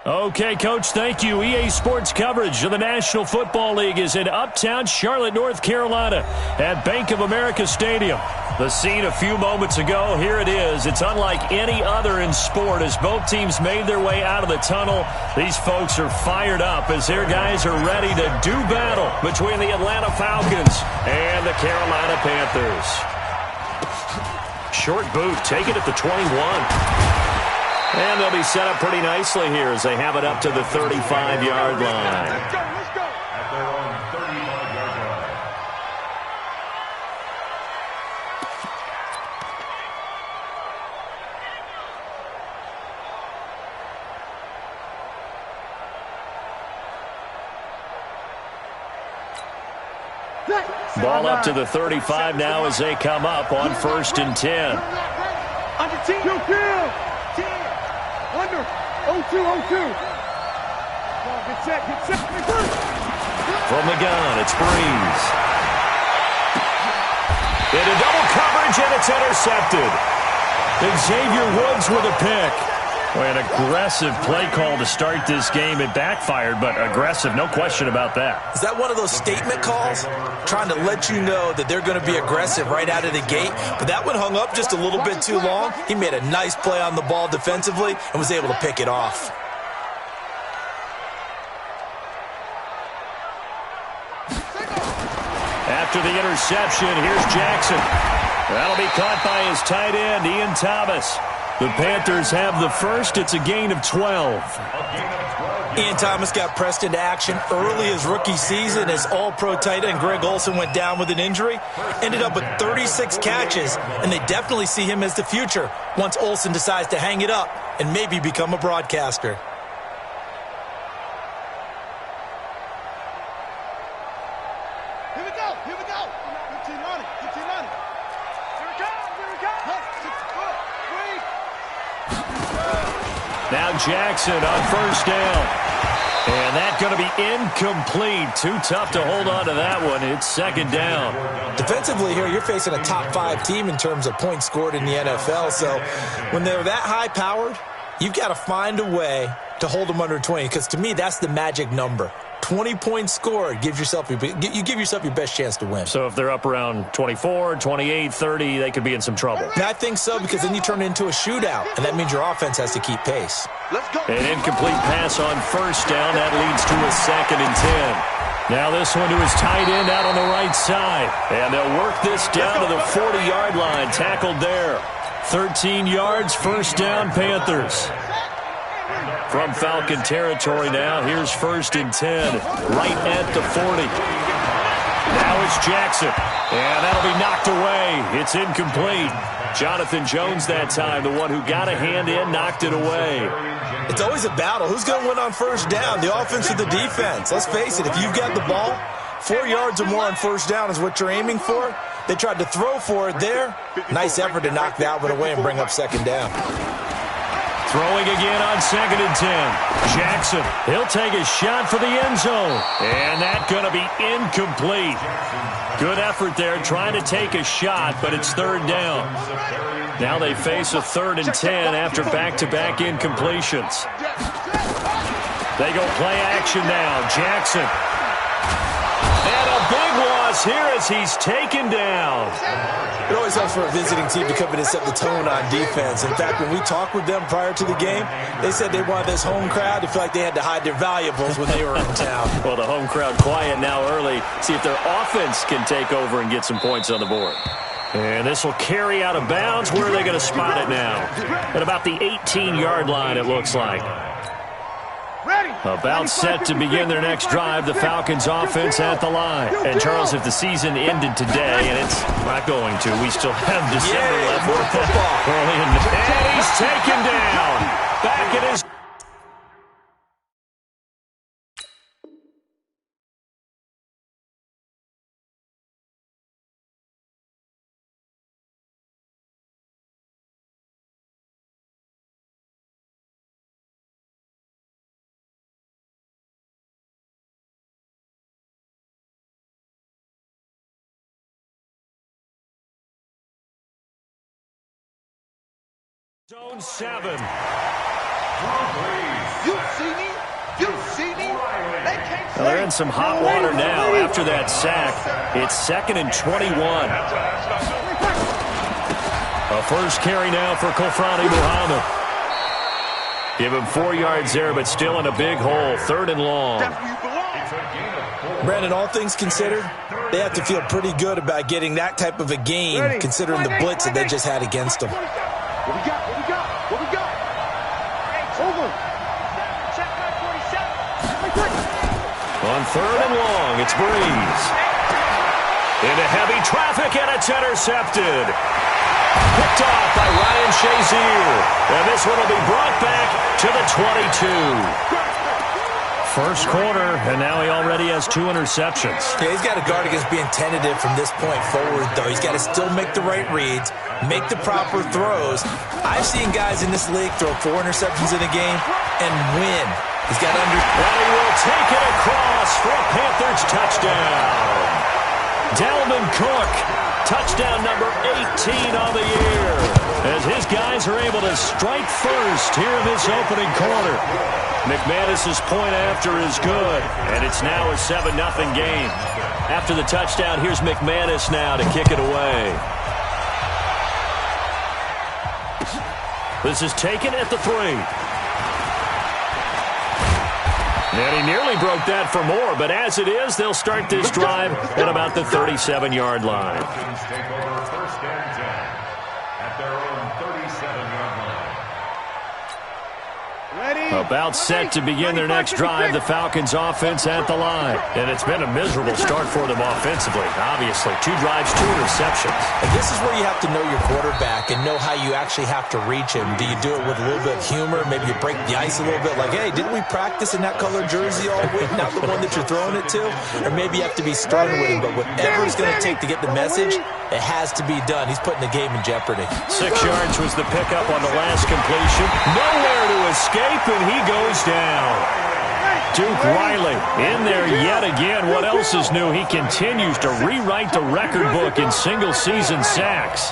Okay, Coach, thank you. EA Sports coverage of the National Football League is in uptown Charlotte, North Carolina at Bank of America Stadium. The scene a few moments ago, here it is. It's unlike any other in sport as both teams made their way out of the tunnel. These folks are fired up as their guys are ready to do battle between the Atlanta Falcons and the Carolina Panthers. Short boot, take it at the 21. And they'll be set up pretty nicely here as they have it up to the 35-yard line. Let's go. At their own 35-yard line. Ball up to the 35 now as they come up on 1st and 10. Under 10. Under 0-2. Get set. From the gun, it's Breeze. Into double coverage, and it's intercepted. Xavier Woods with a pick. Boy, an aggressive play call to start this game. It backfired, but aggressive, no question about that. Is that one of those statement calls? Trying to let you know that they're going to be aggressive right out of the gate. But that one hung up just a little bit too long. He made a nice play on the ball defensively and was able to pick it off. After the interception, here's Jackson. That'll be caught by his tight end, Ian Thomas. The Panthers have the first. It's a gain of 12. Ian Thomas got pressed into action early his rookie season as all-pro tight end Greg Olsen went down with an injury. Ended up with 36 catches, and they definitely see him as the future once Olsen decides to hang it up and maybe become a broadcaster. Here we go. Get your money. Here we go. Now Jackson on 1st down. And that's going to be incomplete. Too tough to hold on to that one. It's 2nd down. Defensively here, you're facing a top-5 team in terms of points scored in the NFL. So when they're that high-powered, you've got to find a way to hold them under 20. Because to me, that's the magic number. 20 points scored, you give yourself your best chance to win. So if they're up around 24, 28, 30, they could be in some trouble. And I think so, because then you turn it into a shootout, and that means your offense has to keep pace. Let's go. An incomplete pass on 1st down. That leads to a 2nd and 10. Now this one to his tight end out on the right side. And they'll work this down to the 40-yard line. Tackled there. 13 yards, 1st down, Panthers. From Falcon territory now, here's 1st and 10, right at the 40. Now it's Jackson, and that'll be knocked away. It's incomplete. Jonathan Jones that time, the one who got a hand in, knocked it away. It's always a battle. Who's going to win on 1st down, the offense or the defense? Let's face it, if you've got the ball, 4 yards or more on 1st down is what you're aiming for. They tried to throw for it there. Nice effort to knock that one away and bring up 2nd down. Throwing again on 2nd and 10. Jackson, he'll take a shot for the end zone. And that's going to be incomplete. Good effort there trying to take a shot, but it's 3rd down. Now they face a 3rd and 10 after back-to-back incompletions. They go play action now. Jackson. And a big loss here as he's taken down. It always helps for a visiting team to come in and set the tone on defense. In fact, when we talked with them prior to the game, they said they wanted this home crowd to feel like they had to hide their valuables when they were in town. Well, the home crowd quiet now early. See if their offense can take over and get some points on the board. And this will carry out of bounds. Where are they going to spot it now? At about the 18-yard line, it looks like. About set to begin their next drive, the Falcons offense at the line. And Charles, if the season ended today, and it's not going to, we still have December left. More football. And he's taken down. Back at his... Zone 7. You see me? You see me? They can't Well, they're in some hot water now after that sack. It's 2nd and 21. A first carry now for Kofrani Muhammad. Give him 4 yards there, but still in a big hole. 3rd and long. Brandon, all things considered, they have to feel pretty good about getting that type of a gain, considering the blitz that they just had against them. What we got? What we got? What we got? Over. Check back 47. On 3rd and long, it's Breeze. Into heavy traffic, and it's intercepted. Picked off by Ryan Shazier. And this one will be brought back to the 22. First quarter, and now he already has 2 interceptions. Yeah, he's got to guard against being tentative from this point forward, though. He's got to still make the right reads, make the proper throws. I've seen guys in this league throw 4 interceptions in a game and win. He's got under... And he will take it across for a Panthers touchdown. Dalvin Cook, touchdown number 18 on the year, as his guys are able to strike first here in this opening quarter. McManus's point after is good, and it's now a 7-0 game. After the touchdown, here's McManus now to kick it away. This is taken at the 3. And he nearly broke that for more, but as it is, they'll start this drive at about the 37-yard line. Take over 1st and 10 at their own 37-yard line. About set to begin their next drive, the Falcons offense at the line. And it's been a miserable start for them offensively. Obviously, 2 drives, 2 interceptions. And this is where you have to know your quarterback and know how you actually have to reach him. Do you do it with a little bit of humor? Maybe you break the ice a little bit like, hey, didn't we practice in that color jersey all week? Not the one that you're throwing it to? Or maybe you have to be stern with him. But whatever it's going to take to get the message, it has to be done. He's putting the game in jeopardy. 6 yards was the pickup on the last completion. Nowhere to escape, and he goes down. Duke Riley in there yet again. What else is new? He continues to rewrite the record book in single-season sacks.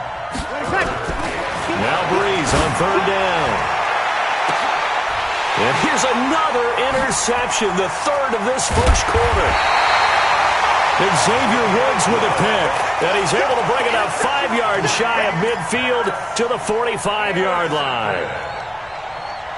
Now Breeze on 3rd down. And here's another interception, the 3rd of this first quarter. Xavier Woods with a pick, and he's able to bring it up 5 yards shy of midfield to the 45-yard line.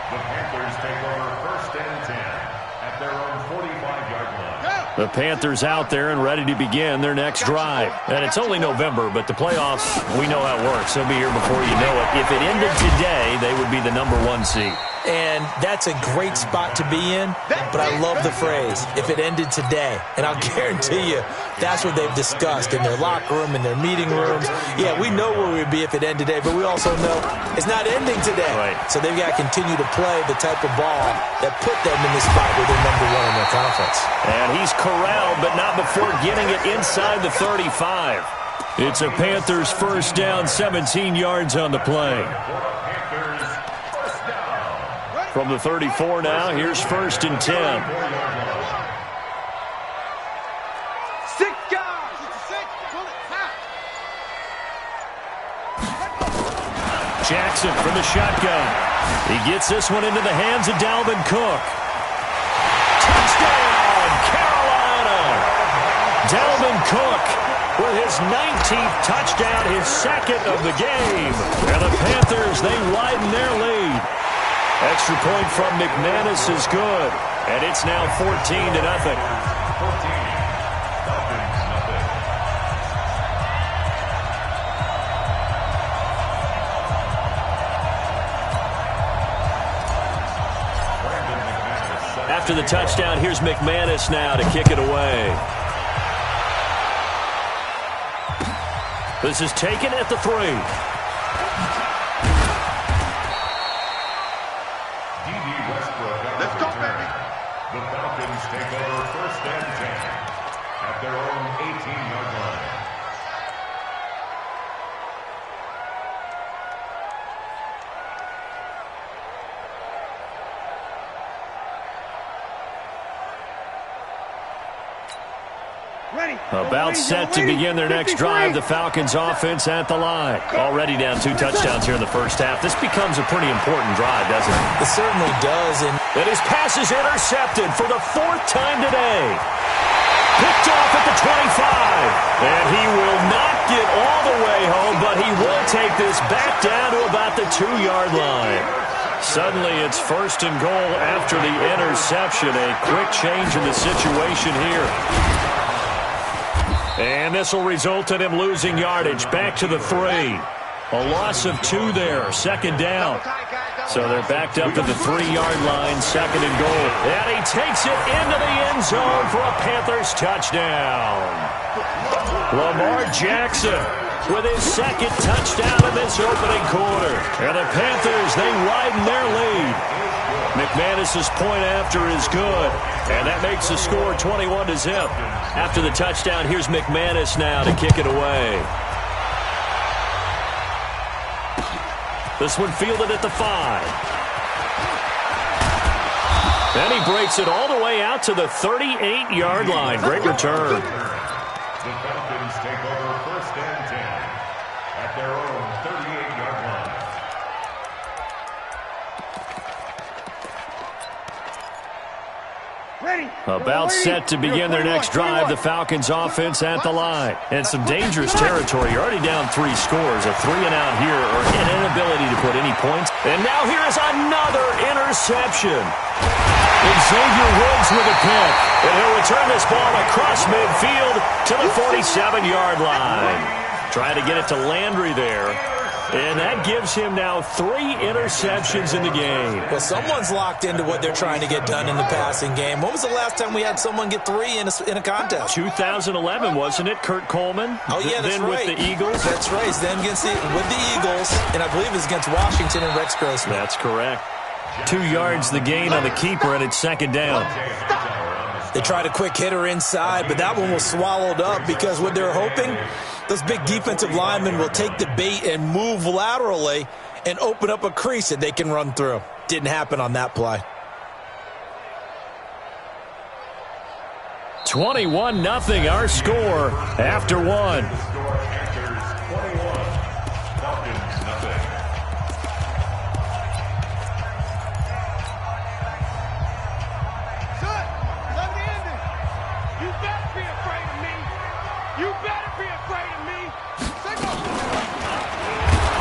The Panthers take over 1st and 10 at their own 45-yard line. The Panthers out there and ready to begin their next drive. And it's only November, but the playoffs, we know how it works. They'll be here before you know it. If it ended today, they would be the number 1 seed. And that's a great spot to be in, but I love the phrase, if it ended today. And I'll guarantee you, that's what they've discussed in their locker room, in their meeting rooms. Yeah, we know where we'd be if it ended today, but we also know it's not ending today. Right. So they've got to continue to play the type of ball that put them in the spot where they're number 1 in their conference. And he's corralled, but not before getting it inside the 35. It's a Panthers first down, 17 yards on the play. From the 34 now, here's 1st and 10. 6 guys. 6. Pull it high. Jackson from the shotgun. He gets this one into the hands of Dalvin Cook. Touchdown, Carolina! Dalvin Cook with his 19th touchdown, his 2nd of the game. And the Panthers, they widen their lead. Extra point from McManus is good, and it's now 14-0. After the touchdown, here's McManus now to kick it away. This is taken at the 3. The Falcons take over 1st and 10 at their own 18-yard line. About set to begin their next drive, the Falcons offense at the line. Already down 2 touchdowns here in the first half. This becomes a pretty important drive, doesn't it? It certainly does. And his pass is intercepted for the 4th time today. Picked off at the 25. And he will not get all the way home, but he will take this back down to about the 2-yard line. Suddenly it's 1st and goal after the interception. A quick change in the situation here. And this will result in him losing yardage. Back to the 3. A loss of 2 there. 2nd down. So they're backed up to the 3-yard line. 2nd and goal. And he takes it into the end zone for a Panthers touchdown. Lamar Jackson with his 2nd touchdown in this opening quarter. And the Panthers, they widen their lead. McManus's point after is good. And that makes the score 21-0. After the touchdown, here's McManus now to kick it away. This one fielded at the 5. Then he breaks it all the way out to the 38-yard line. Great return. The Falcons take over 1st and 10 at their own 38-yard line. About set to begin their next drive, the Falcons offense at the line. And some dangerous territory. You're already down 3 scores. A 3-and-out here or an inability to put any points. And now here is another interception. Xavier Woods with a pick. And he'll return this ball across midfield to the 47-yard line. Trying to get it to Landry there. And that gives him now 3 interceptions in the game. Well, someone's locked into what they're trying to get done in the passing game. When was the last time we had someone get 3 in a contest? 2011, wasn't it? Kurt Coleman? Oh, yeah, that's then right. With the Eagles? That's right. Then with the Eagles, and I believe it's against Washington and Rex Grossman. That's correct. 2 yards the gain on the keeper, and it's 2nd down. They tried a quick hitter inside, but that one was swallowed up because what they're hoping, those big defensive linemen will take the bait and move laterally and open up a crease that they can run through. Didn't happen on that play. 21-0 our score after 1.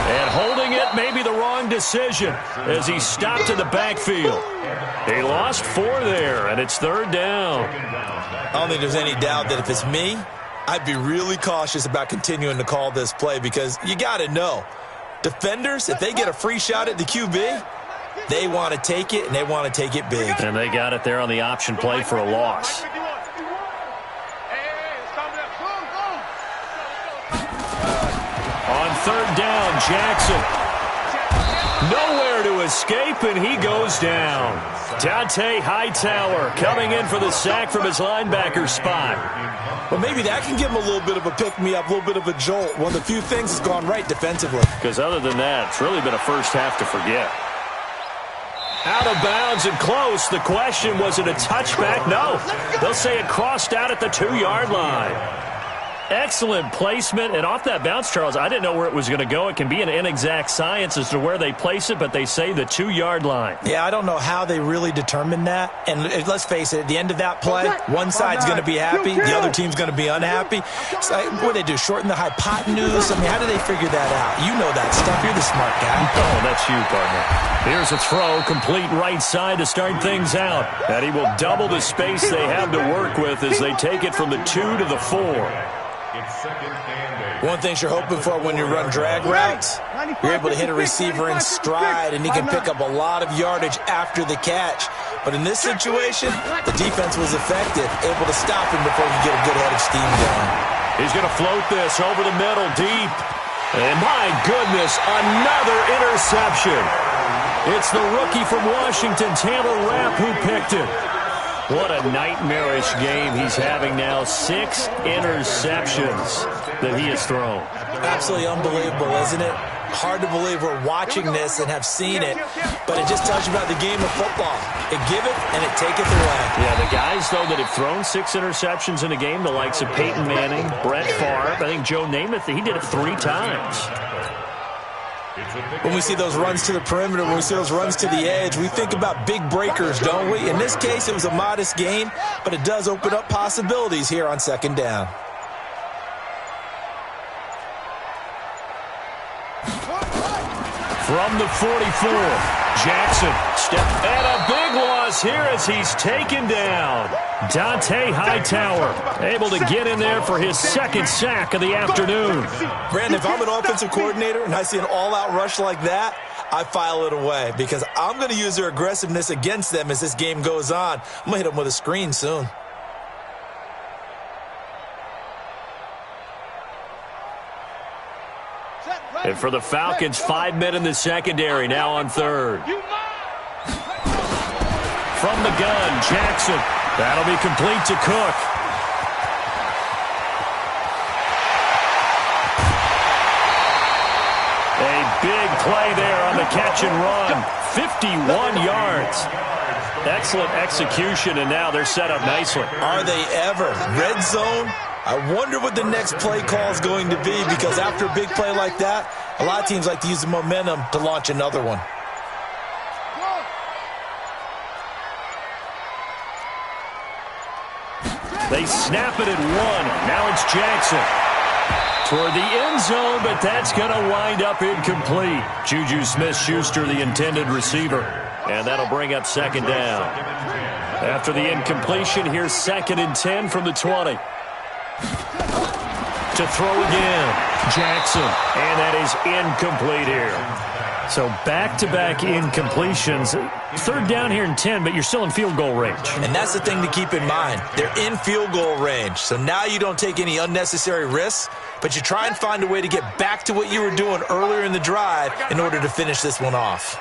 And holding it may be the wrong decision as he stopped in the backfield. He lost 4 there, and it's 3rd down. I don't think there's any doubt that if it's me, I'd be really cautious about continuing to call this play because you got to know, defenders, if they get a free shot at the QB, they want to take it, and they want to take it big. And they got it there on the option play for a loss. On 3rd down, Jackson. Nowhere to escape, and he goes down. Dante Hightower coming in for the sack from his linebacker spot. Well, maybe that can give him a little bit of a pick-me-up, a little bit of a jolt. One of the few things that's gone right defensively. Because other than that, it's really been a first half to forget. Out of bounds and close. The question, was it a touchback? No. They'll say it crossed out at the 2-yard line. Excellent placement, and off that bounce, Charles, I didn't know where it was going to go. It can be an inexact science as to where they place it, but they say the 2-yard line. Yeah, I don't know how they really determined that. And let's face it, at the end of that play, one side's going to be happy, the other team's going to be unhappy. So, what do they do, shorten the hypotenuse? I mean, how do they figure that out? You know that stuff. You're the smart guy. Oh, that's you, partner. Here's a throw, complete right side to start things out. And he will double the space they have to work with as they take it from the 2 to the 4. One thing you're hoping for when you run drag routes, you're able to hit a receiver in stride, and he can pick up a lot of yardage after the catch. But in this situation, the defense was effective, able to stop him before he could get a good head of steam going. He's going to float this over the middle deep. And my goodness, another interception. It's the rookie from Washington, Taylor Rapp, who picked it. What a nightmarish game he's having now. 6 interceptions that he has thrown. Absolutely unbelievable, isn't it? Hard to believe we're watching this and have seen it, but it just tells you about the game of football. It giveth and it taketh away. Yeah, the guys, though, that have thrown 6 interceptions in a game, the likes of Peyton Manning, Brett Favre, I think Joe Namath, he did it 3 times. When we see those runs to the perimeter, when we see those runs to the edge, we think about big breakers, don't we? In this case, it was a modest gain, but it does open up possibilities here on second down. From the 44, Jackson and a big loss here as he's taken down. Dante Hightower able to get in there for his 2nd sack of the afternoon. Brandon, if I'm an offensive coordinator and I see an all-out rush like that, I file it away because I'm going to use their aggressiveness against them as this game goes on. I'm going to hit them with a screen soon. And for the Falcons, 5 men in the secondary, now on 3rd. From the gun, Jackson. That'll be complete to Cook. A big play there on the catch and run. 51 yards. Excellent execution, and now they're set up nicely. Are they ever? Red zone? I wonder what the next play call is going to be because after a big play like that, a lot of teams like to use the momentum to launch another one. They snap it at 1. Now it's Jackson. Toward the end zone, but that's going to wind up incomplete. Juju Smith-Schuster, the intended receiver. And that'll bring up second down. After the incompletion, here's 2nd and 10 from the 20. To throw again, Jackson. And that is incomplete here. So back-to-back incompletions. 3rd down here and 10, but you're still in field goal range. And that's the thing to keep in mind. They're in field goal range. So now you don't take any unnecessary risks, but you try and find a way to get back to what you were doing earlier in the drive in order to finish this one off.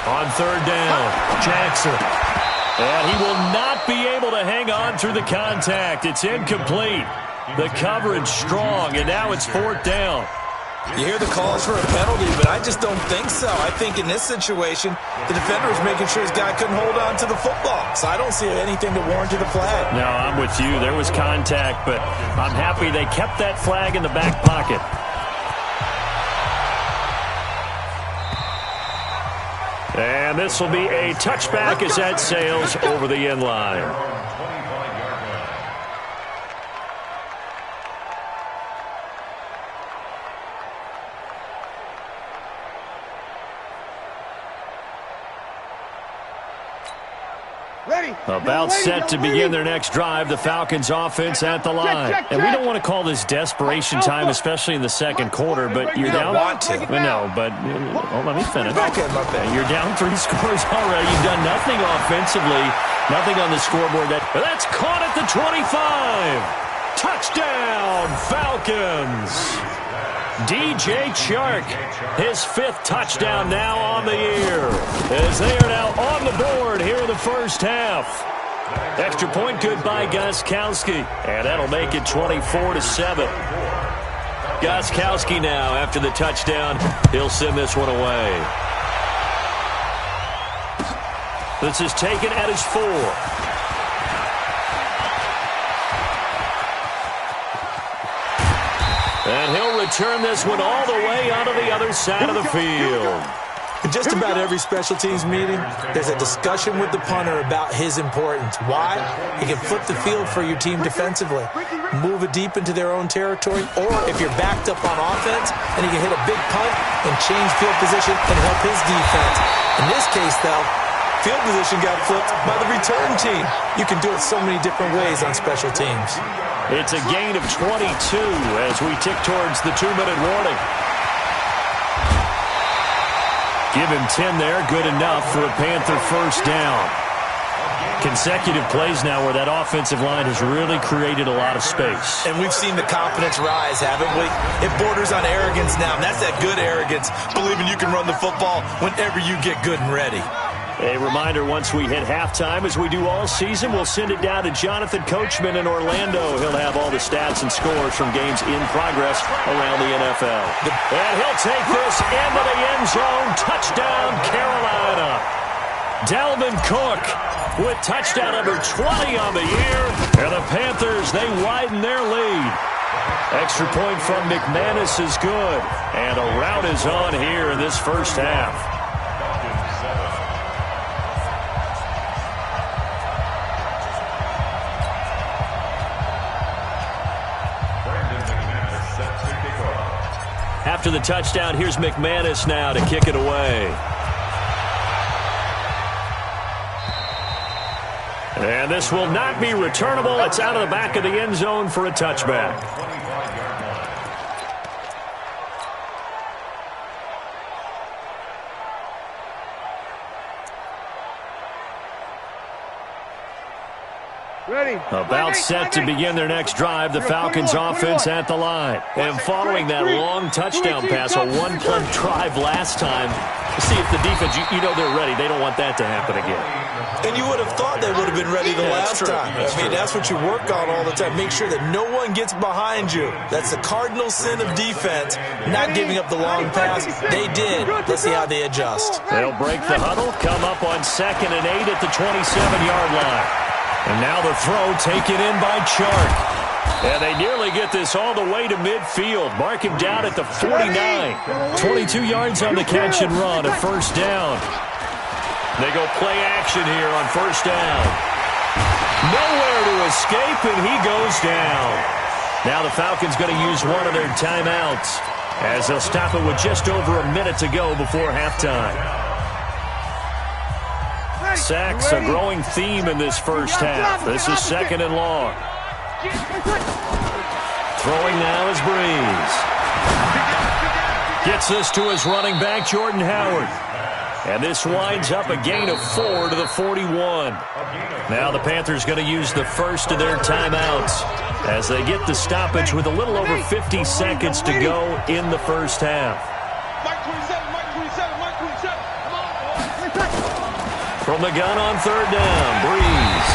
On 3rd down, Jackson. And he will not be able to hang on through the contact. It's incomplete. The coverage strong, and now it's 4th down. You hear the calls for a penalty, but I just don't think so. I think in this situation, the defender was making sure his guy couldn't hold on to the football. So I don't see anything to warrant the flag. No, I'm with you. There was contact, but I'm happy they kept that flag in the back pocket. And this will be a touchback as that sails over the end line. About set to begin their next drive, the Falcons offense at the line. And we don't want to call this desperation time, especially in the 2nd quarter, but you're down. Want to. No, but let me finish. Okay, my bad. You're down 3 scores already. You've done nothing offensively, nothing on the scoreboard. That's caught at the 25. Touchdown, Falcons. DJ Chark, his 5th touchdown now on the year, as they are now on the board here in the first half. Extra point good by Gostkowski, and that'll make it 24-7. Gostkowski now, after the touchdown, he'll send this one away. This is taken at his 4. And he'll return this one all the way onto the other side of the field. In just about every special teams meeting, there's a discussion with the punter about his importance. Why? He can flip the field for your team defensively, move it deep into their own territory, or if you're backed up on offense, then he can hit a big punt and change field position and help his defense. In this case, though, field position got flipped by the return team. You can do it so many different ways on special teams. It's a gain of 22 as we tick towards the 2-minute warning. Give him 10 there, good enough for a Panther first down. Consecutive plays now where that offensive line has really created a lot of space. And we've seen the confidence rise, haven't we? It borders on arrogance now, and that's that good arrogance, believing you can run the football whenever you get good and ready. A reminder, once we hit halftime, as we do all season, we'll send it down to Jonathan Coachman in Orlando. He'll have all the stats and scores from games in progress around the NFL. And he'll take this into the end zone. Touchdown, Carolina. Dalvin Cook with touchdown number 20 on the year. And the Panthers, they widen their lead. Extra point from McManus is good. And a rout is on here in this first half. After the touchdown, here's McManus now to kick it away. And this will not be returnable. It's out of the back of the end zone for a touchback. About set to begin their next drive, the Falcons offense at the line. And following that long touchdown pass, a one-play drive last time, see if the defense, you know they're ready. They don't want that to happen again. And you would have thought they would have been ready the last time. That's what you work on all the time. Make sure that no one gets behind you. That's the cardinal sin of defense, not giving up the long pass. They did. Let's see how they adjust. They'll break the huddle, come up on 2nd and 8 at the 27-yard line. And now the throw taken in by Chark. And they nearly get this all the way to midfield. Mark him down at the 49. 22 yards on the catch and run, a first down. They go play action here on first down. Nowhere to escape, and he goes down. Now the Falcons going to use one of their timeouts as they'll stop it with just over a minute to go before halftime. Sacks, a growing theme in this first half. This is 2nd and long. Throwing now is Breeze. Gets this to his running back, Jordan Howard. And this winds up a gain of 4 to the 41. Now the Panthers going to use the first of their timeouts as they get the stoppage with a little over 50 seconds to go in the first half. From the gun on 3rd down, Breeze.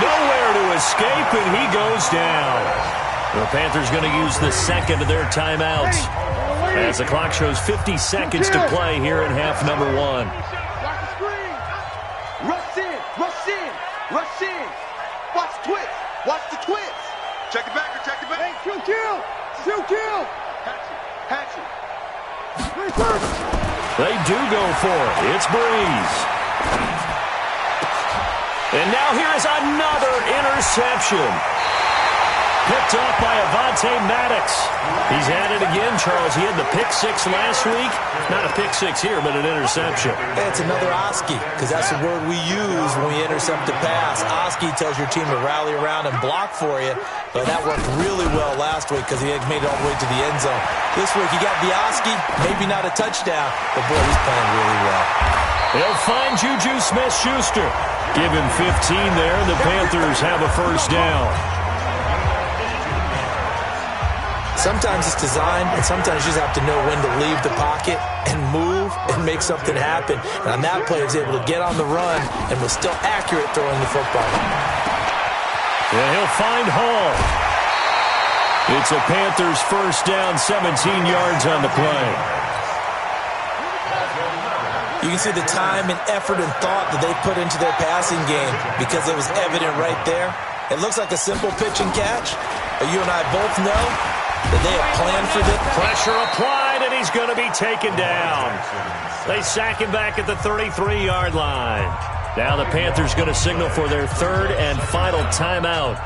Nowhere to escape, and he goes down. The Panthers going to use the second of their timeouts as the clock shows 50 seconds to play here in half number 1. Watch the screen. Rush in, rush in, rush in. Watch the twist, watch the twist. Check it back, check it back. Hey, kill. Hatch it. They do go for it. It's Breeze. And now here is another interception. Picked off by Avonte Maddox. He's at it again, Charles. He had the pick 6 last week. Not a pick 6 here, but an interception. It's another Oski, because that's the word we use when we intercept a pass. Oski tells your team to rally around and block for you. But that worked really well last week because he had made it all the way to the end zone. This week he got the Oski, maybe not a touchdown, but boy, he's playing really well. They'll find Juju Smith-Schuster. Give him 15 there, and the Panthers have a first down. Sometimes it's designed, and sometimes you just have to know when to leave the pocket and move and make something happen. And on that play, he was able to get on the run and was still accurate throwing the football. Yeah, he'll find Hall. It's a Panthers first down, 17 yards on the play. You can see the time and effort and thought that they put into their passing game because it was evident right there. It looks like a simple pitch and catch, but you and I both know that they have planned for this. Pressure applied, and he's going to be taken down. They sack him back at the 33-yard line. Now the Panthers going to signal for their 3rd and final timeout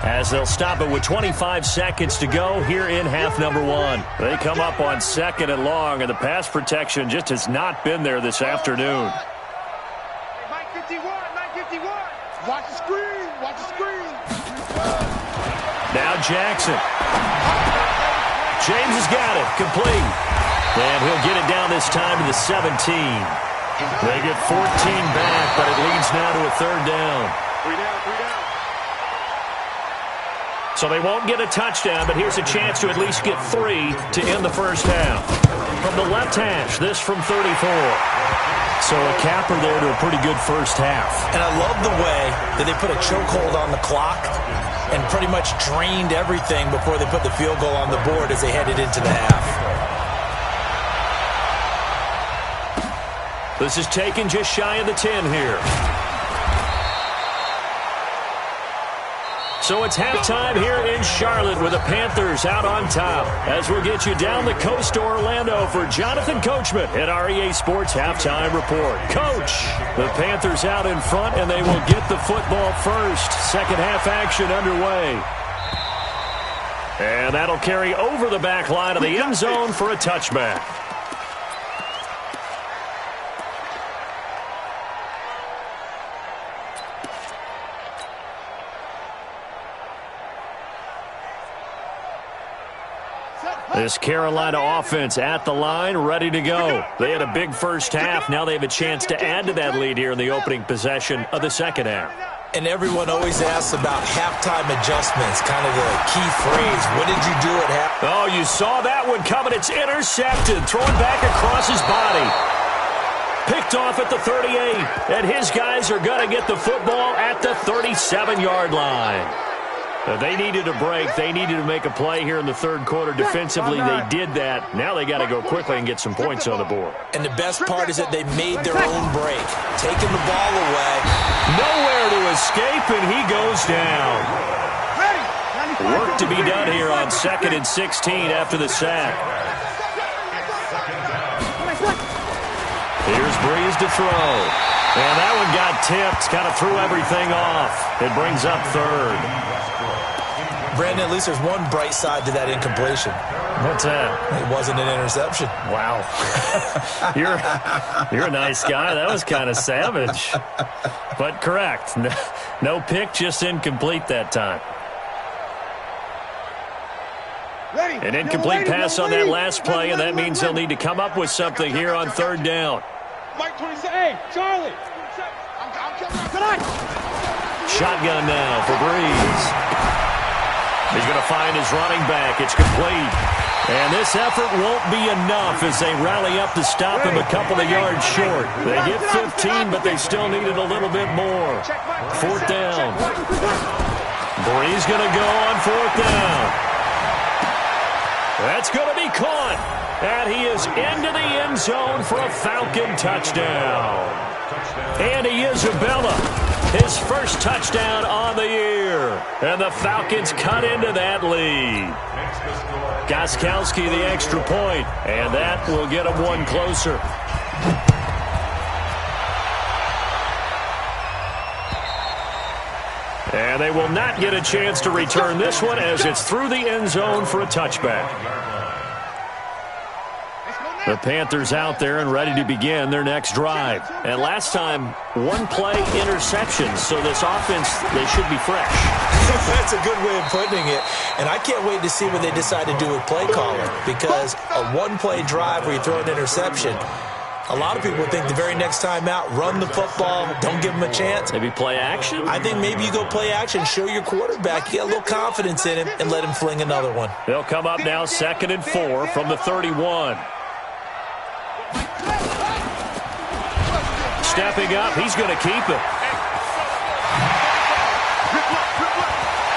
as they'll stop it with 25 seconds to go here in half number 1. They come up on 2nd and long, and the pass protection just has not been there this afternoon. Mike 51. Watch the screen. Now Jackson. James has got it, complete. And he'll get it down this time to the 17. They get 14 back, but it leads now to a 3rd down. 3 down. So they won't get a touchdown, but here's a chance to at least get 3 to end the first half. From the left hash, this from 34. So a capper there to a pretty good first half. And I love the way that they put a chokehold on the clock and pretty much drained everything before they put the field goal on the board as they headed into the half. This is taken just shy of the 10 here. So it's halftime here in Charlotte with the Panthers out on top. As we'll get you down the coast to Orlando for Jonathan Coachman at our EA Sports Halftime Report. Coach, the Panthers out in front, and they will get the football first. Second half action underway. And that'll carry over the back line of the end zone for a touchback. This Carolina offense at the line, ready to go. They had a big first half. Now they have a chance to add to that lead here in the opening possession of the second half. And everyone always asks about halftime adjustments, kind of the key phrase. What did you do at half? Oh, you saw that one coming. It's intercepted, thrown back across his body. Picked off at the 38, and his guys are going to get the football at the 37-yard line. They needed a break. They needed to make a play here in the third quarter. Defensively, they did that. Now they got to go quickly and get some points on the board. And the best part is that they made their own break, taking the ball away. Nowhere to escape, and he goes down. Work to be done here on 2nd and 16 after the sack. Here's Breeze to throw. And that one got tipped, kind of threw everything off. It brings up third. Brandon, at least there's one bright side to that incompletion. What's that? It wasn't an interception. Wow. You're a nice guy. That was kind of savage. But correct. No pick, just incomplete that time. An incomplete pass on that last play, and that means they'll need to come up with something here on third down. Mike 27. Hey, Charlie. Shotgun now for Breeze. He's going to find his running back. It's complete. And this effort won't be enough as they rally up to stop him a couple of yards short. They get 15, but they still needed a little bit more. Fourth down. Breeze going to go on fourth down. That's going to be caught. And he is into the end zone for a Falcon touchdown. Andy Isabella, his first touchdown on the year. And the Falcons cut into that lead. Gostkowski the extra point, and that will get them one closer. And they will not get a chance to return this one as it's through the end zone for a touchback. The Panthers out there and ready to begin their next drive. And last time, one play interception, so this offense, they should be fresh. That's a good way of putting it. And I can't wait to see what they decide to do with play calling, because a one-play drive where you throw an interception, a lot of people think the very next time out, run the football, don't give them a chance. Maybe play action? I think maybe you go play action, show your quarterback, you get a little confidence in him, and let him fling another one. They'll come up now 2nd and 4 from the 31. Stepping up, he's going to keep it.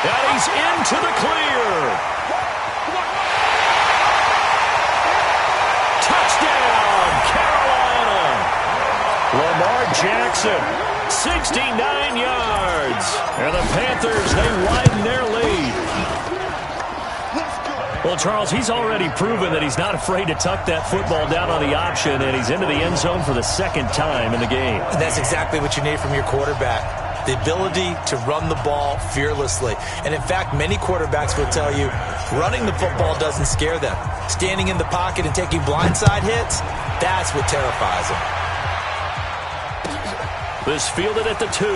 And he's into the clear. Touchdown, Carolina. Lamar Jackson, 69 yards. And the Panthers, they widen their lead. Well, Charles, he's already proven that he's not afraid to tuck that football down on the option, and he's into the end zone for the second time in the game. And that's exactly what you need from your quarterback, the ability to run the ball fearlessly. And, in fact, many quarterbacks will tell you running the football doesn't scare them. Standing in the pocket and taking blindside hits, that's what terrifies them. This fielded at the 2.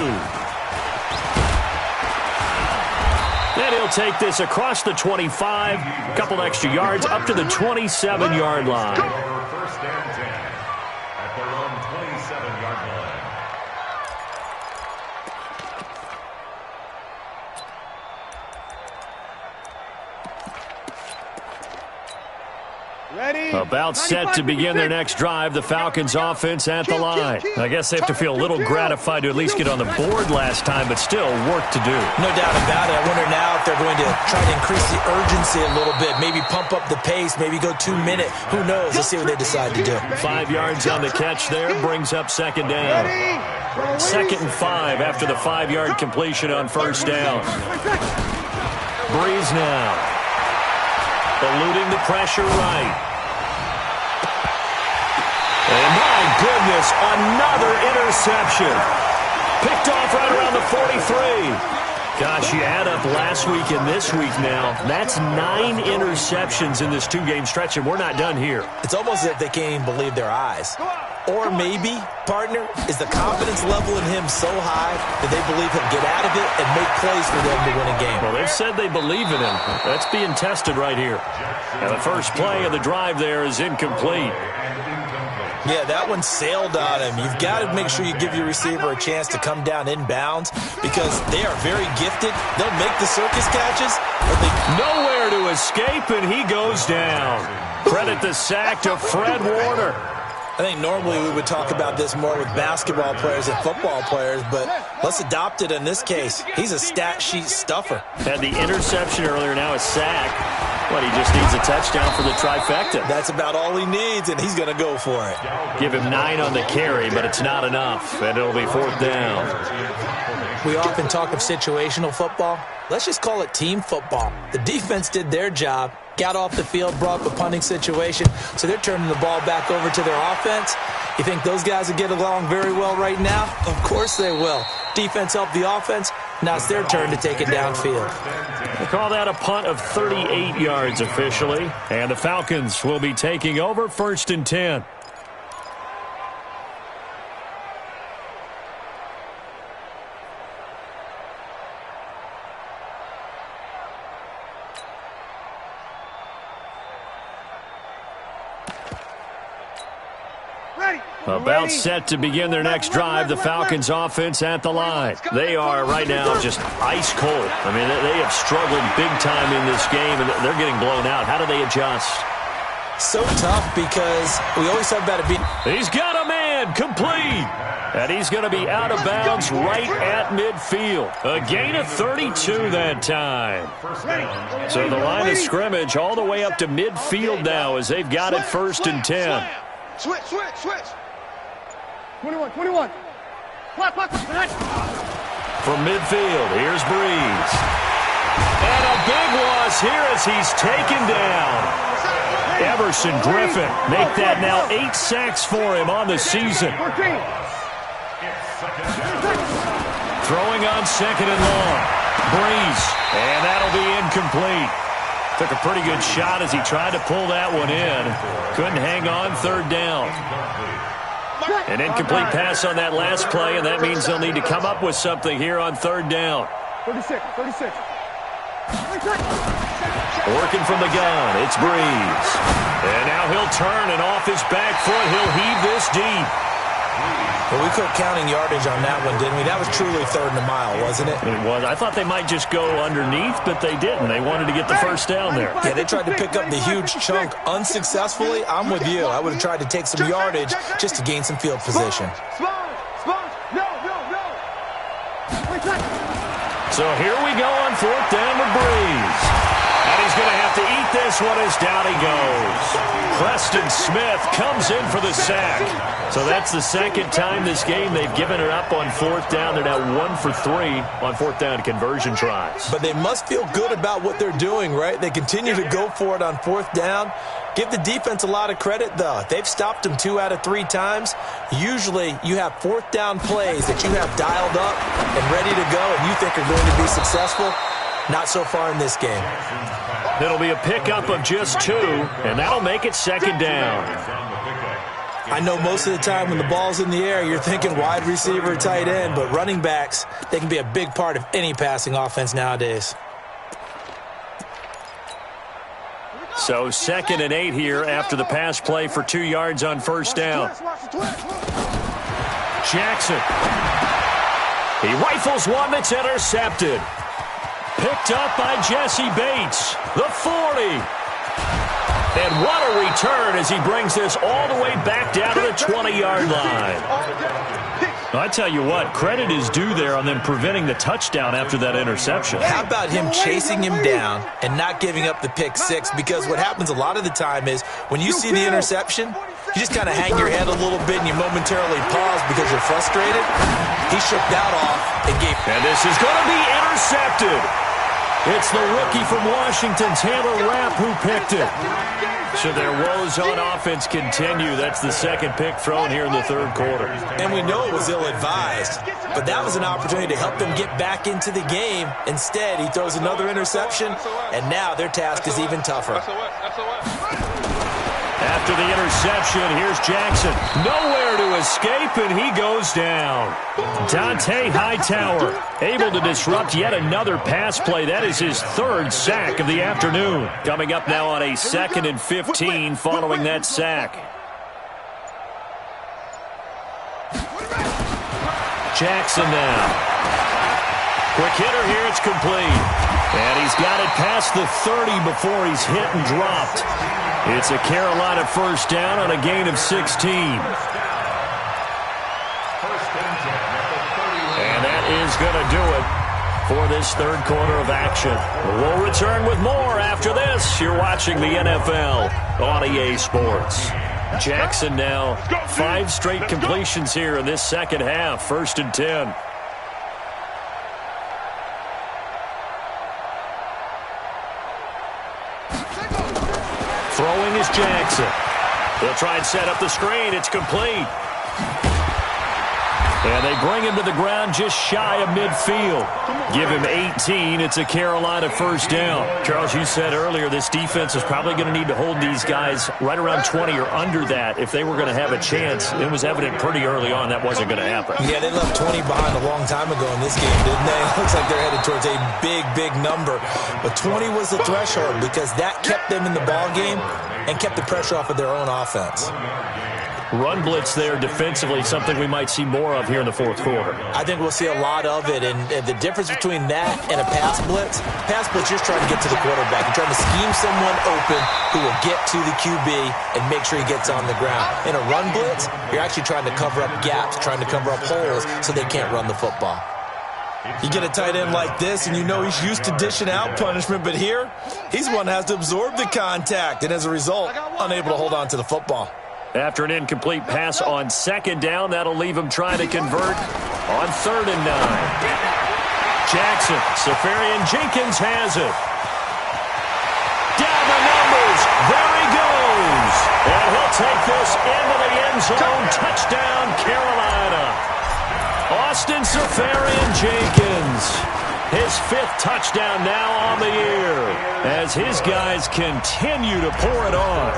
And he'll take this across the 25, a couple extra yards, up to the 27-yard line. First and 10 at their own 27-yard line. Ready? About set to begin their next drive, the Falcons offense at the line. I guess they have to feel a little gratified to at least get on the board last time, but still work to do. No doubt about it. I wonder now if they're going to try to increase the urgency a little bit, maybe pump up the pace, maybe go 2 minute. Who knows? Let's see what they decide to do. 5 yards on the catch there, brings up second down. 2nd and 5 after the 5-yard completion on first down. Breeze now. Eluding the pressure right. And my goodness, another interception. Picked off right around the 43. Gosh, you add up last week and this week now. That's 9 interceptions in this 2-game stretch, and we're not done here. It's almost as if they can't even believe their eyes. Or maybe, partner, is the confidence level in him so high that they believe he'll get out of it and make plays for them to win a game. Well, they've said they believe in him. That's being tested right here. And the first play of the drive there is incomplete. Yeah, that one sailed on him. You've got to make sure you give your receiver a chance to come down inbounds because they are very gifted. They'll make the circus catches. Nowhere to escape, and he goes down. Credit the sack to Fred Warner. I think normally we would talk about this more with basketball players and football players, but let's adopt it in this case. He's a stat sheet stuffer. Had the interception earlier, now a sack. But he just needs a touchdown for the trifecta. That's about all he needs, and he's going to go for it. Give him 9 on the carry, but it's not enough, and it'll be 4th down. We often talk of situational football. Let's just call it team football. The defense did their job, got off the field, brought up a punting situation, so they're turning the ball back over to their offense. You think those guys will get along very well right now? Of course they will. Defense helped the offense. Now it's their turn to take it downfield. They call that a punt of 38 yards officially. And the Falcons will be taking over 1st and 10. About set to begin their next drive, the Falcons offense at the line. They are right now just ice cold. I mean, they have struggled big time in this game, and they're getting blown out. How do they adjust? So tough because we always talk about it being... He's got a man, complete. And he's going to be out of bounds right at midfield. A gain of 32 that time. So the line of scrimmage all the way up to midfield now as they've got it 1st and 10. Switch. 21. From midfield, here's Breeze. And a big loss here as he's taken down. Everson Griffin make that now 8 sacks for him on the season. Throwing on 2nd and long. Breeze, and that'll be incomplete. Took a pretty good shot as he tried to pull that one in. Couldn't hang on 3rd down. An incomplete pass on that last play, and that means they'll need to come up with something here on 3rd down. 36. Working from the gun, it's Breeze. And now he'll turn, and off his back foot, he'll heave this deep. Well, we quit counting yardage on that one, didn't we? That was truly 3rd and a mile, wasn't it? It was. I thought they might just go underneath, but they didn't. They wanted to get the 1st down there. Yeah, they tried to pick up the huge chunk unsuccessfully. I'm with you. I would have tried to take some yardage just to gain some field position. No. So here we go on 4th down with Breeze. And he's going to have to eat this one as down he goes. Preston Smith comes in for the sack. So that's the 2nd time this game they've given it up on 4th down. They're now 1 for 3 on 4th down conversion tries. But they must feel good about what they're doing, right? They continue to go for it on 4th down. Give the defense a lot of credit, though. They've stopped them 2 out of 3 times. Usually you have 4th down plays that you have dialed up and ready to go and you think are going to be successful. Not so far in this game. It'll be a pickup of just 2, and that'll make it 2nd down. I know most of the time when the ball's in the air, you're thinking wide receiver, tight end, but running backs, they can be a big part of any passing offense nowadays. So 2nd and 8 here after the pass play for 2 yards on 1st down. Jackson. He rifles one that's intercepted. Picked up by Jesse Bates. The 40. And what a return as he brings this all the way back down to the 20-yard line. I tell you what, credit is due there on them preventing the touchdown after that interception. How about him chasing him down and not giving up the pick six? Because what happens a lot of the time is when you see the interception, you just kind of hang your head a little bit and you momentarily pause because you're frustrated. He shook that off and gave. And this is going to be intercepted. It's the rookie from Washington, Taylor Rapp, who picked it. So their woes on offense continue. That's the second pick thrown here in the third quarter. And we know it was ill-advised, but that was an opportunity to help them get back into the game. Instead, he throws another interception, and now their task is even tougher. After the interception, here's Jackson. Nowhere to escape, and he goes down. Dante Hightower able to disrupt yet another pass play. That is his third sack of the afternoon. Coming up now on a 2nd and 15 following that sack. Jackson now. Quick hitter here, it's complete. And he's got it past the 30 before he's hit and dropped. It's a Carolina first down on a gain of 16. And that is going to do it for this third quarter of action. We'll return with more after this. You're watching the NFL on EA Sports. Jackson now 5 straight completions here in this second half. 1st and 10. Throwing is Jackson. They'll try and set up the screen. It's complete. And they bring him to the ground just shy of midfield. Give him 18. It's a Carolina first down. Charles, you said earlier this defense is probably going to need to hold these guys right around 20 or under that if they were going to have a chance. It was evident pretty early on that wasn't going to happen. Yeah, they left 20 behind a long time ago in this game, didn't they? It looks like they're headed towards a big, big number. But 20 was the threshold because that kept them in the ball game and kept the pressure off of their own offense. Run blitz there defensively, something we might see more of here in the fourth quarter. I think we'll see a lot of it, and the difference between that and a pass blitz, you're just trying to get to the quarterback. You're trying to scheme someone open who will get to the QB and make sure he gets on the ground. In a run blitz, you're actually trying to cover up gaps, trying to cover up holes so they can't run the football. You get a tight end like this, and you know he's used to dishing out punishment, but here, he's one that has to absorb the contact, and as a result, unable to hold on to the football. After an incomplete pass on second down, that'll leave him trying to convert on 3rd and 9. Jackson, Safarian Jenkins has it. Down the numbers. There he goes. And he'll take this into the end zone. Touchdown, Carolina. Austin Safarian Jenkins. His 5th touchdown now on the year as his guys continue to pour it on.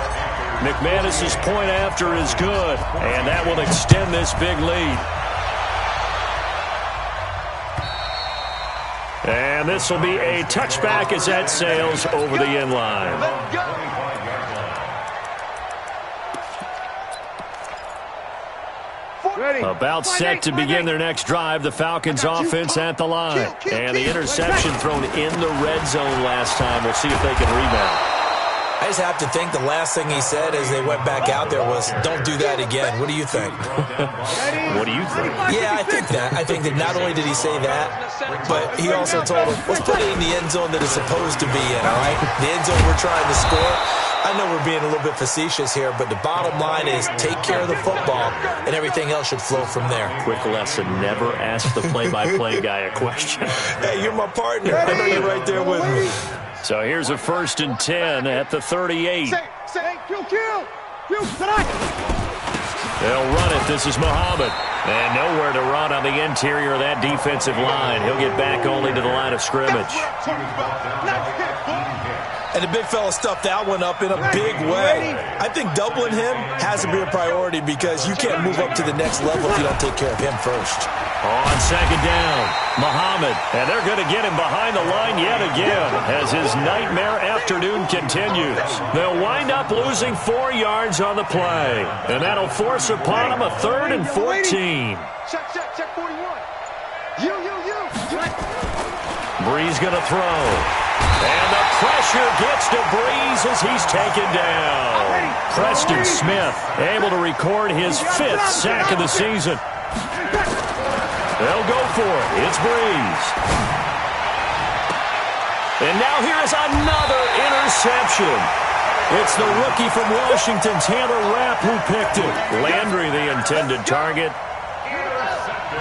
McManus's point after is good, and that will extend this big lead. And this will be a touchback as that sails over the end line. About set to begin their next drive, the Falcons offense at the line. And the interception thrown in the red zone last time. We'll see if they can rebound. I just have to think the last thing he said as they went back out there was, don't do that again. What do you think? What do you think? Yeah, I think that. I think that not only did he say that, but he also told him, let's put it in the end zone that it's supposed to be in, all right? The end zone we're trying to score. I know we're being a little bit facetious here, but the bottom line is take care of the football, and everything else should flow from there. Quick lesson, never ask the play-by-play guy a question. Hey, you're my partner. I know you're right there with me. So here's a 1st and 10 at the 38. They'll run it. This is Muhammad. And nowhere to run on the interior of that defensive line. He'll get back only to the line of scrimmage. And the big fella stuffed that one up in a big way. I think doubling him has to be a priority because you can't move up to the next level if you don't take care of him first. On second down, Muhammad. And they're going to get him behind the line yet again as his nightmare afternoon continues. They'll wind up losing 4 yards on the play. And that'll force upon him a 3rd and 14. Check 41. You. Bree's going to throw. And the pressure gets to Breeze as he's taken down. Preston Smith able to record his 5th sack of the season. They'll go for it. It's Breeze. And now here is another interception. It's the rookie from Washington, Taylor Rapp, who picked it. Landry, the intended target.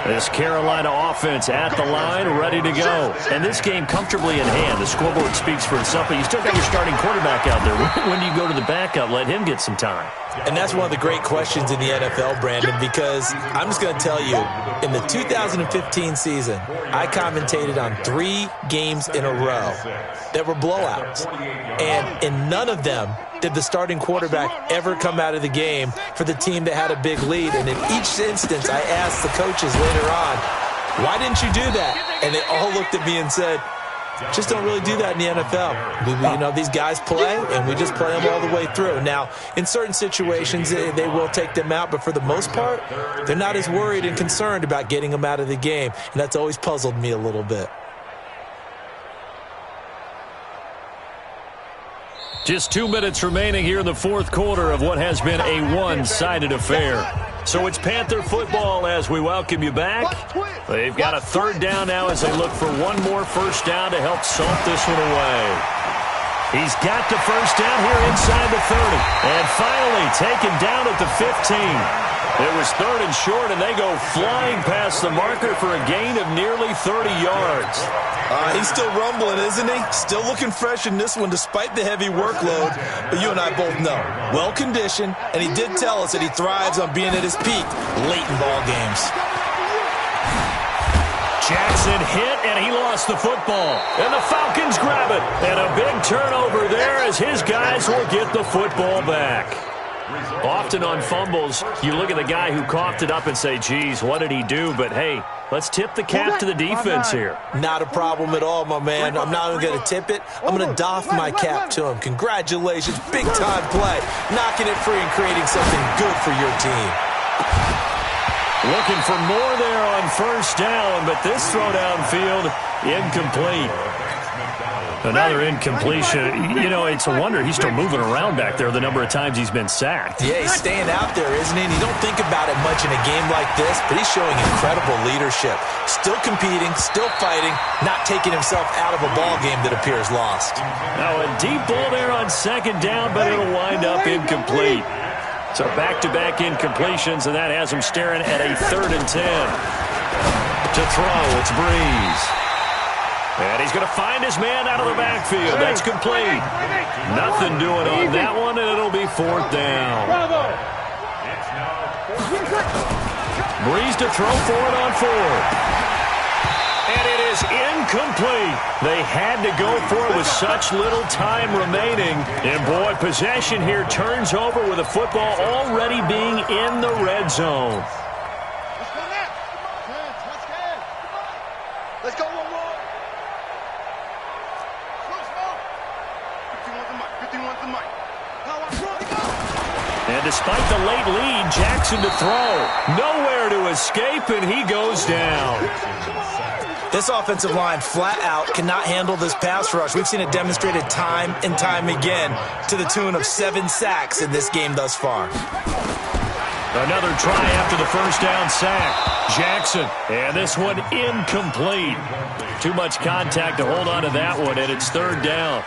This Carolina offense at the line, ready to go. And this game comfortably in hand. The scoreboard speaks for itself, but you still got your starting quarterback out there. When do you go to the backup? Let him get some time. And that's one of the great questions in the NFL, Brandon, because I'm just going to tell you, in the 2015 season, I commentated on 3 games in a row that were blowouts. And in none of them did the starting quarterback ever come out of the game for the team that had a big lead. And in each instance, I asked the coaches later on, why didn't you do that? And they all looked at me and said, just don't really do that in the NFL. These guys play, and we just play them all the way through. Now, in certain situations, they will take them out, but for the most part, they're not as worried and concerned about getting them out of the game, and that's always puzzled me a little bit. Just 2 minutes remaining here in the 4th quarter of what has been a one-sided affair. So it's Panther football as we welcome you back. They've got a 3rd down now as they look for one more first down to help salt this one away. He's got the first down here inside the 30. And finally taken down at the 15. It was 3rd and short, and they go flying past the marker for a gain of nearly 30 yards. He's still rumbling, isn't he? Still looking fresh in this one despite the heavy workload. But you and I both know, well-conditioned, and he did tell us that he thrives on being at his peak late in ball games. Jackson hit, and he lost the football. And the Falcons grab it. And a big turnover there as his guys will get the football back. Often on fumbles, you look at the guy who coughed it up and say, geez, what did he do? But, hey, let's tip the cap to the defense here. Not a problem at all, my man. I'm not even going to tip it. I'm going to doff my cap to him. Congratulations. Big-time play. Knocking it free and creating something good for your team. Looking for more there on first down, but this throw downfield incomplete. Another incompletion. It's a wonder he's still moving around back there the number of times he's been sacked. Yeah, he's staying out there, isn't he? And you don't think about it much in a game like this, but he's showing incredible leadership. Still competing, still fighting, not taking himself out of a ball game that appears lost. Now a deep ball there on 2nd down, but it'll wind up incomplete. So back-to-back incompletions, and that has him staring at a 3rd and 10. To throw, it's Breeze. And he's going to find his man out of the backfield. That's complete. Nothing doing on that one, and it'll be 4th down. Breeze to throw for it on 4th. And it is incomplete. They had to go for it with such little time remaining. And, boy, possession here turns over with the football already being in the red zone. Let's go one more. And despite the late lead, Jackson to throw. Nowhere to escape, and he goes down. This offensive line flat out cannot handle this pass rush. We've seen it demonstrated time and time again to the tune of 7 sacks in this game thus far. Another try after the first down sack. Jackson, and this one incomplete. Too much contact to hold on to that one, and it's 3rd down.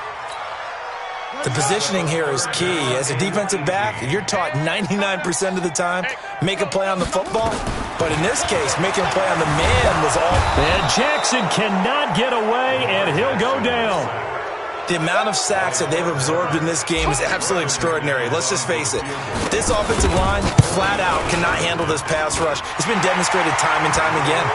The positioning here is key. As a defensive back, you're taught 99% of the time, make a play on the football. But in this case, making a play on the man was all. And Jackson cannot get away, and he'll go down. The amount of sacks that they've absorbed in this game is absolutely extraordinary. Let's just face it. This offensive line, flat out, cannot handle this pass rush. It's been demonstrated time and time again.